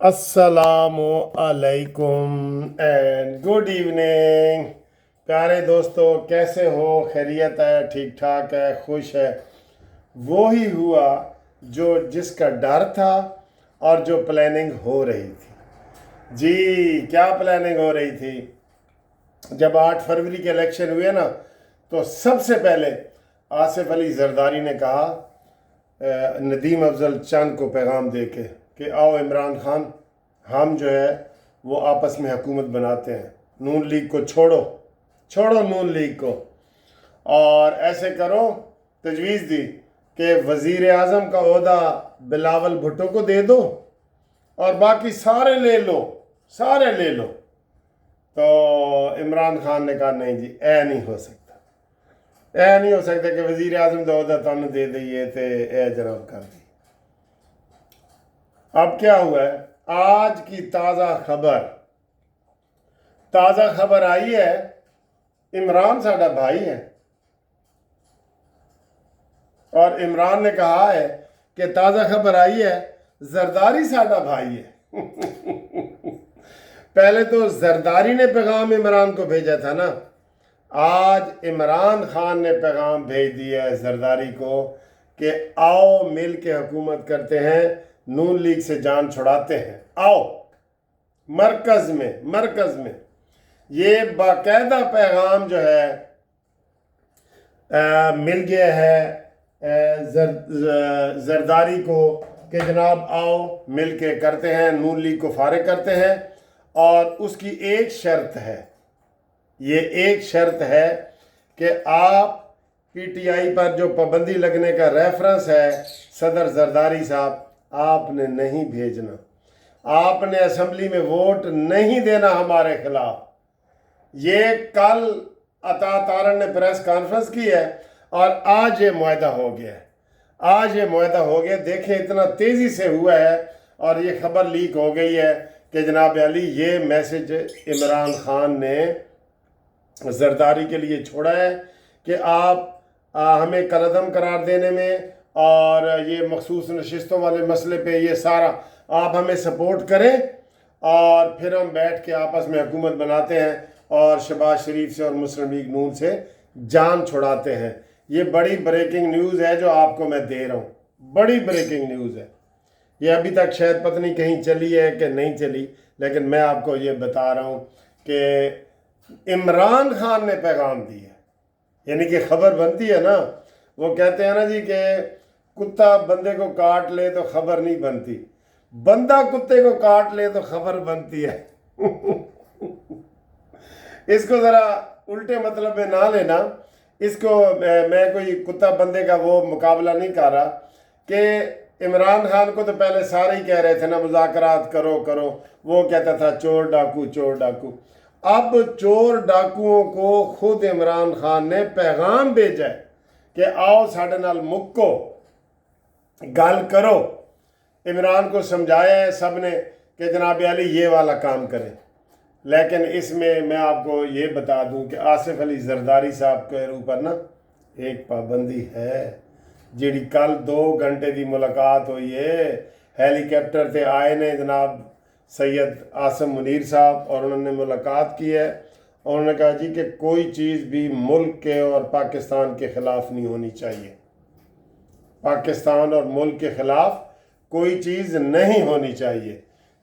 अस्सलामु अलैकुम and good evening. प्यारे दोस्तों, कैसे हो? खैरियत है? ठीक ठाक है? खुश है? वो ही हुआ जो जिसका डर था और जो प्लानिंग हो रही थी। जी, क्या प्लानिंग हो रही थी? जब 8 फरवरी के इलेक्शन हुए ना, तो सबसे पहले आसिफ अली जरदारी ने कहा नदीम अफजल चंद को पैगाम दे के कि आओ इमरान खान, हम जो है वो आपस में हुकूमत बनाते हैं, नून लीग को छोड़ो, छोड़ो नून लीग को, और ऐसे करो। तजवीज़ दी कि वज़ीर आज़म का ओहदा बिलावल भुट्टो को दे दो और बाकी सारे ले लो, सारे ले लो। तो इमरान खान ने कहा नहीं जी, ऐ नहीं हो सकता, ऐ नहीं हो सकता कि वज़ीर आज़म का ओहदा तुमने दे दिए थे, ऐ जनाब कर दी। अब क्या हुआ है? आज की ताज़ा खबर आई है, इमरान साडा भाई है और इमरान ने कहा है कि ताज़ा खबर आई है जरदारी साडा भाई है। पहले तो जरदारी ने पैगाम इमरान को भेजा था ना, आज इमरान खान ने पैगाम भेज दिया है जरदारी को कि आओ मिल के हुकूमत करते हैं, नून लीग से जान छुड़ाते हैं, आओ मरकज़ में। ये बाकायदा पैगाम जो है मिल गया है जरदारी को कि जनाब आओ मिल के करते हैं, नून लीग को फारिग करते हैं। और उसकी एक शर्त है, ये एक शर्त है कि आप पीटीआई पर जो पाबंदी लगने का रेफरेंस है सदर जरदारी साहब, आपने नहीं भेजना, आपने असेंबली में वोट नहीं देना हमारे खिलाफ। ये कल अता तारन ने प्रेस कॉन्फ्रेंस की है और आज ये मुआहदा हो गया है, आज ये मुआहदा हो गया। देखें इतना तेज़ी से हुआ है और ये खबर लीक हो गई है कि जनाब अली ये मैसेज इमरान खान ने जरदारी के लिए छोड़ा है कि आप हमें कलअदम करार देने में और ये मखसूस नशिस्तों वाले मसले पे ये सारा आप हमें सपोर्ट करें और फिर हम बैठ के आपस में हुकूमत बनाते हैं और शहबाज शरीफ से और मुस्लिम लीग नून से जान छुड़ाते हैं। ये बड़ी ब्रेकिंग न्यूज़ है जो आपको मैं दे रहा हूँ, बड़ी ब्रेकिंग न्यूज़ है। ये अभी तक शायद पता नहीं कहीं चली है कि नहीं चली, लेकिन मैं आपको ये बता रहा हूँ कि इमरान खान ने पैगाम दिया, यानी कि खबर बनती है ना, वो कहते हैं ना जी कि कुत्ता बंदे को काट ले तो खबर नहीं बनती, बंदा कुत्ते को काट ले तो खबर बनती है। इसको ज़रा उल्टे मतलब में ना लेना, इसको मैं कोई कुत्ता बंदे का वो मुकाबला नहीं कर रहा कि इमरान खान को तो पहले सारे ही कह रहे थे ना मुज़ाकरात करो करो, वो कहता था चोर डाकू चोर डाकू। अब चोर डाकुओं को खुद इमरान खान ने पैगाम भेजा है कि आओ साढ़े नाल मुक्को, गल करो। इमरान को समझाया है सब ने कि जनाब अली ये वाला काम करें, लेकिन इसमें मैं आपको ये बता दूं कि आसिफ अली जरदारी साहब के ऊपर ना एक पाबंदी है जिहड़ी कल 2 घंटे की मुलाकात हुई है। हेलीकॉप्टर से आए ने जनाब सैयद आसम मुनीर साहब और उन्होंने मुलाकात की है और उन्होंने कहा जी कि कोई चीज़ भी मुल्क के और पाकिस्तान के ख़िलाफ़ नहीं होनी चाहिए, पाकिस्तान और मुल्क के ख़िलाफ़ कोई चीज़ नहीं होनी चाहिए।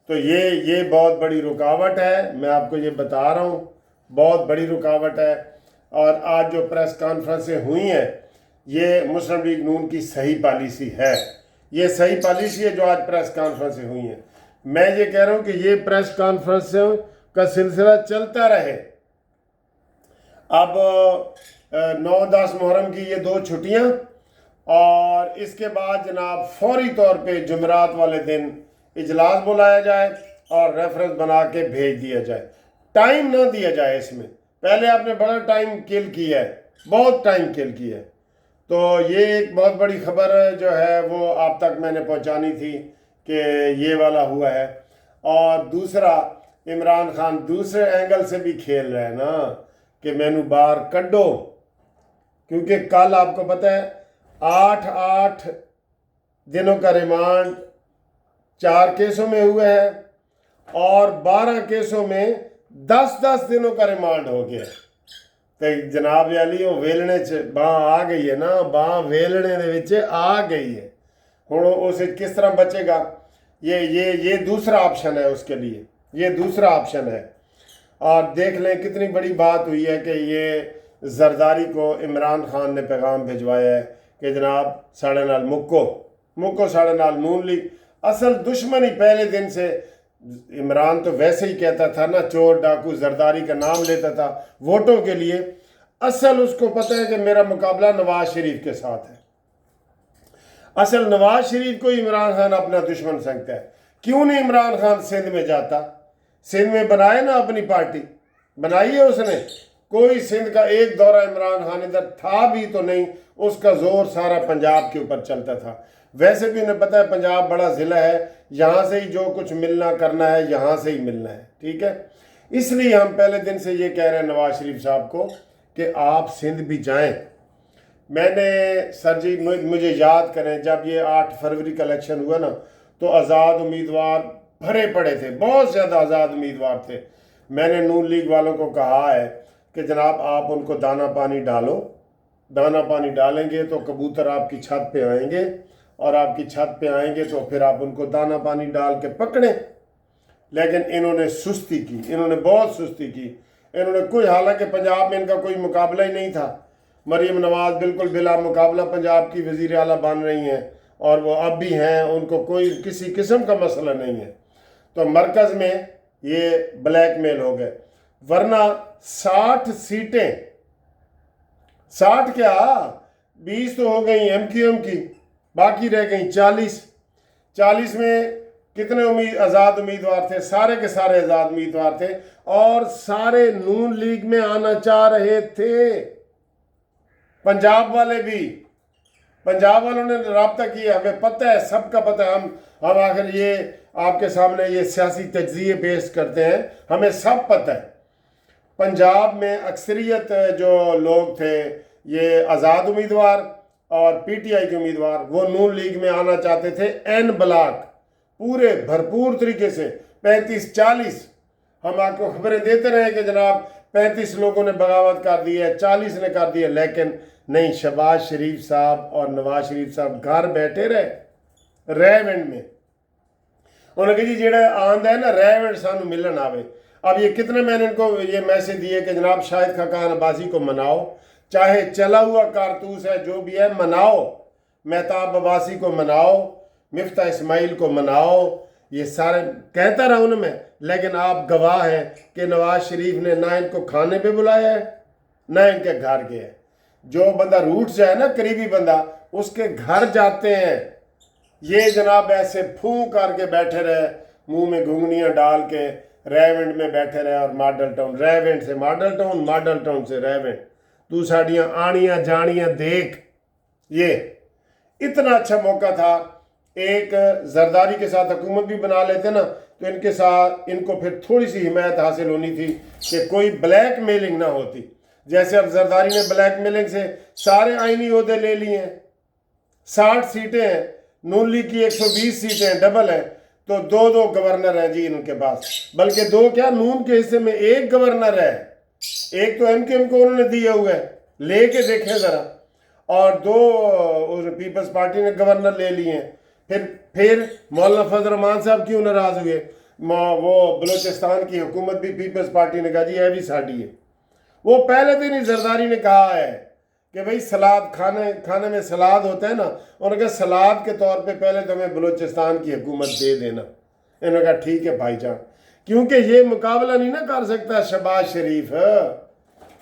तो ये बहुत बड़ी रुकावट है, मैं आपको ये बता रहा हूँ, बहुत बड़ी रुकावट है। और आज जो प्रेस कॉन्फ्रेंसें हुई हैं ये मुस्लिम लीग नून की सही पॉलिसी है, ये सही पॉलिसी है जो आज प्रेस कॉन्फ्रेंसें हुई हैं। मैं ये कह रहा हूँ कि ये प्रेस कॉन्फ्रेंसों का सिलसिला चलता रहे। अब 9-10 मुहर्रम की ये 2 छुट्टियाँ और इसके बाद जनाब फौरी तौर पे जुमेरात वाले दिन इजलास बुलाया जाए और रेफरेंस बना के भेज दिया जाए। टाइम ना दिया जाए इसमें, पहले आपने बड़ा टाइम किल किया है, बहुत टाइम किल किया है। तो ये एक बहुत बड़ी खबर जो है वो आप तक मैंने पहुंचानी थी कि ये वाला हुआ है। और दूसरा, इमरान खान दूसरे एंगल से भी खेल रहे हैं ना कि मैनू बाहर कड्डो, क्योंकि कल आपको पता है 8 दिनों का रिमांड 4 केसों में हुए हैं और 12 केसों में 10-10 दिनों का रिमांड हो गया। तो जनाब वाली वो वेलने च बांह आ गई है ना, बांह वेलने दे विच आ गई है। हुण उसे किस तरह बचेगा, ये दूसरा ऑप्शन है उसके लिए, ये दूसरा ऑप्शन है। और देख लें कितनी बड़ी बात हुई है कि ये जरदारी को इमरान खान ने पैगाम भिजवाया है कि जनाब साढ़े नाल मुक्को साढ़े नाल नून लीग। असल दुश्मनी पहले दिन से, इमरान तो वैसे ही कहता था ना, चोर डाकू जरदारी का नाम लेता था वोटों के लिए। असल उसको पता है कि मेरा मुकाबला नवाज शरीफ के साथ है। असल नवाज शरीफ को इमरान खान अपना दुश्मन समझता है। क्यों नहीं इमरान खान सिंध में जाता? सिंध में बनाए ना अपनी पार्टी, बनाई है उसने। कोई सिंध का एक दौरा इमरान खान इधर था भी तो नहीं, उसका जोर सारा पंजाब के ऊपर चलता था। वैसे भी उन्हें पता है पंजाब बड़ा ज़िला है, यहाँ से ही जो कुछ मिलना करना है यहाँ से ही मिलना है, ठीक है। इसलिए हम पहले दिन से ये कह रहे हैं नवाज शरीफ साहब को कि आप सिंध भी जाएं। मैंने सर जी मुझे याद करें, जब ये 8 फरवरी का इलेक्शन हुआ ना, तो आज़ाद उम्मीदवार भरे पड़े थे, बहुत ज़्यादा आज़ाद उम्मीदवार थे। मैंने नून लीग वालों को कहा है कि जनाब आप उनको दाना पानी डालो, दाना पानी डालेंगे तो कबूतर आपकी छत पे आएंगे, और आपकी छत पे आएंगे तो फिर आप उनको दाना पानी डाल के पकड़ें। लेकिन इन्होंने सुस्ती की, इन्होंने बहुत सुस्ती की। इन्होंने कोई, हालांकि पंजाब में इनका कोई मुकाबला ही नहीं था। मरीम नवाज बिल्कुल बिला मुकाबला पंजाब की वज़ीर आला बन रही हैं, और वो अब भी हैं, उनको कोई किसी किस्म का मसला नहीं है। तो मरकज़ में ये ब्लैकमेल हो गए, वरना 60 सीटें, 60 क्या 20 तो हो गई MQM की, बाकी रह गई 40 में कितने आज़ाद उम्मीदवार थे? सारे के सारे आज़ाद उम्मीदवार थे, और सारे नून लीग में आना चाह रहे थे। पंजाब वाले भी, पंजाब वालों ने रब्ता किया, हमें पता है, सबका पता है। हम आखिर ये आपके सामने ये सियासी तज्ज़िये पेश करते हैं, हमें सब पता है। पंजाब में अक्सरियत जो लोग थे, ये आज़ाद उम्मीदवार और PTI के उम्मीदवार, वो नून लीग में आना चाहते थे। N ब्लॉक पूरे भरपूर तरीके से 35-40, हम आपको खबरें देते रहे कि जनाब 35 लोगों ने बगावत कर दी है, 40 ने कर दी है, लेकिन नहीं, शहबाज शरीफ साहब और नवाज शरीफ साहब घर बैठे रहे रेवंड में। उन्होंने कहा जी जेड़ा आंदा है ना रेवंड सानू मिलन आवे। अब ये कितने मैंने इनको ये मैसेज दिए कि जनाब शाहिद खाकान अब्बासी को मनाओ, चाहे चला हुआ कारतूस है जो भी है मनाओ, मेहताब अब्बासी को मनाओ, मिफ्ता इस्माइल को मनाओ, ये सारे कहता रहा हूं मैं। लेकिन आप गवाह हैं कि नवाज शरीफ ने ना इनको खाने पे बुलाया है, ना इनके घर गए हैं। जो बंदा रूठ जाए ना, करीबी बंदा, उसके घर जाते हैं। ये जनाब ऐसे फूं करके बैठे रहे, मुंह में घुंघनियां डाल के रेवंड में बैठे रहे, और मॉडल टाउन, रेवंड से मॉडल टाउन, मॉडल टाउन से रेवंड, तू साड़ियाँ आनियाँ जानियाँ देख। ये इतना अच्छा मौका था, एक जरदारी के साथ हुकूमत भी बना लेते ना, तो इनके साथ इनको फिर थोड़ी सी हिमायत हासिल होनी थी कि कोई ब्लैक मेलिंग ना होती। जैसे अब जरदारी ने ब्लैक मेलिंग से सारे आईनी ओहदे ले लिए हैं। 60 सीटें हैं, नून लीग की 120 सीटें हैं, डबल है, तो 2-2 गवर्नर हैं जी इनके पास। बल्कि 2 क्या, नून के हिस्से में 1 गवर्नर है, एक तो MQM को उन्होंने दिया हुआ है, लेके देखें जरा, और 2 पीपल्स पार्टी ने गवर्नर ले लिए हैं। फिर मौलाना फजल रहमान साहब क्यों नाराज हुए? वो बलूचिस्तान की हुकूमत भी पीपल्स पार्टी ने कहा जी ये भी साड़ी है। वो पहले दिन ही जरदारी ने कहा है कि भाई सलाद खाने में सलाद होता है ना, उन्होंने कहा सलाद के तौर पे पहले तो हमें बलूचिस्तान की हुकूमत दे देना। इन्होंने कहा ठीक है भाईजान, क्योंकि ये मुकाबला नहीं ना कर सकता शहबाज शरीफ,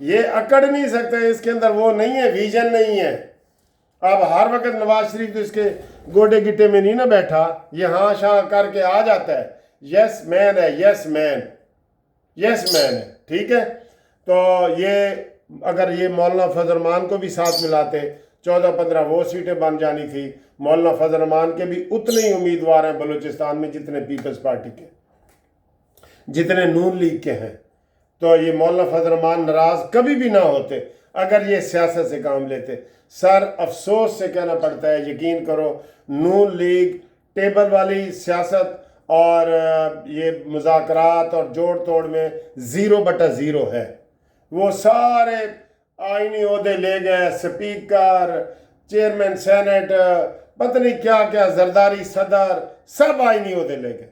ये अकड़ नहीं सकता, इसके अंदर वो नहीं है, विजन नहीं है। अब हर वक्त नवाज शरीफ तो इसके गोडे गिट्टे में नहीं ना बैठा, ये हाँ शाह करके आ जाता है, यस मैन है, यस मैन, यस मैन है, ठीक है। तो ये अगर ये मौलाना फजल रहमान को भी साथ मिलाते, 14-15 वो सीटें बन जानी थी। मौलाना फजल रहमान के भी उतने ही उम्मीदवार हैं बलूचिस्तान में जितने पीपल्स पार्टी के, जितने नून लीग के हैं। तो ये मौलाना फजल रहमान नाराज कभी भी ना होते अगर ये सियासत से काम लेते। सर अफसोस से कहना पड़ता है, यकीन करो, नून लीग ٹیبل والی سیاست اور یہ مذاکرات اور جوڑ توڑ میں 0/0 ہے. وہ سارے آئینی عہدے لے گئے، سپیکر، چیئرمین سینٹ، پتہ نہیں کیا کیا، زرداری صدر، سب آئینی عہدے لے گئے.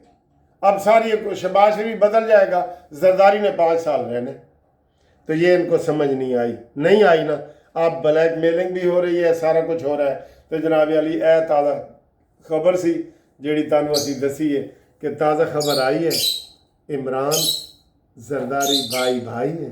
اب ساری شہباز شریف بدل جائے گا، زرداری نے 5 سال رہنے. تو یہ ان کو سمجھ نہیں آئی نا. اب بلیک میلنگ بھی ہو رہی ہے، سارا کچھ ہو رہا ہے. تو جناب علی اے تازہ خبر سی جیڑی تانوں اسی دسی ہے کہ تازہ خبر آئی ہے، عمران زرداری بھائی ہے.